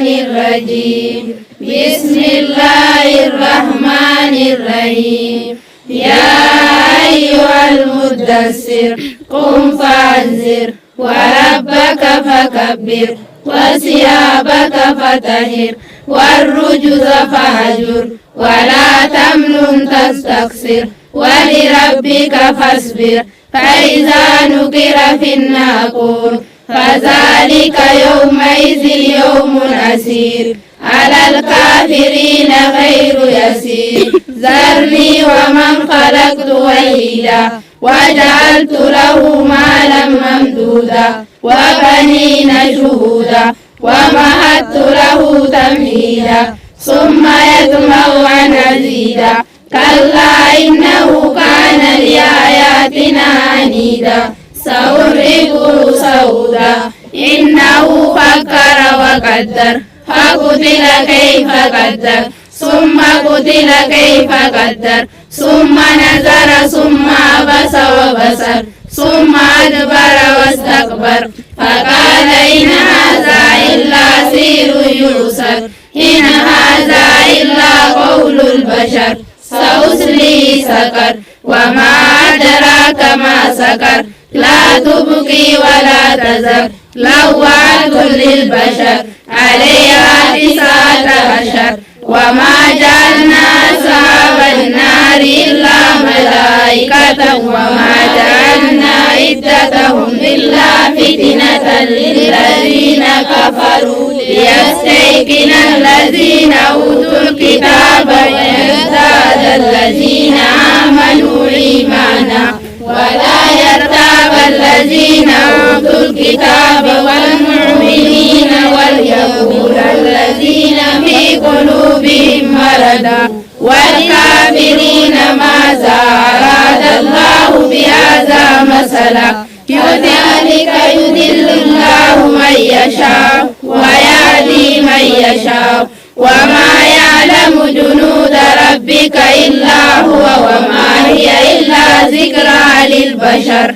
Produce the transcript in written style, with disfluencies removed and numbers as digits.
الشيطان الرجيم. بسم الله الرحمن الرحيم. يا أيها المدثر قم فأنذر وربك فكبر وثيابك فطهر والرجز فهجر ولا تمنن تستكثر ولربك فاصبر فإذا نقر في الناقور فذلك يومئذ يوم عسير على الكافرين غير يسير. ذرني ومن خلقت وحيدا وجعلت له مالا ممدودا وبنين شهودا ومهدت له تمهيدا ثم يطمع أن أزيدا كلا إنه كان لآياتنا عنيدا سأرهقه صعودا إنه فكر وقدر فقتل كيف قدر ثم قتل كيف قدر ثم نظر ثم عبس وبصر ثم أدبر واستكبر فقال إن هذا إلا سحر يؤثر إن هذا إلا قول البشر سأصليه سقر وما أدراك ما سقر لا تبقي ولا تذر لواحة للبشر عليها 19 وما جعلنا أصحاب النار إلا ملائكة وما جعلنا عدتهم إلا فتنة للذين كفروا ليستيقن الذين أوتوا الكتاب ويزداد الذين آمنوا إيمانا ولا يرتاب الذين أوتوا الكتاب والمؤمنين وليقول الذين في قلوبهم مرض والكافرين ماذا أراد الله بهذا مثلا كذلك يضل الله من يشاء ويهدي من يشاء وما يعلم جنود ربك إلا هو وما هي إلا ذكرى للبشر.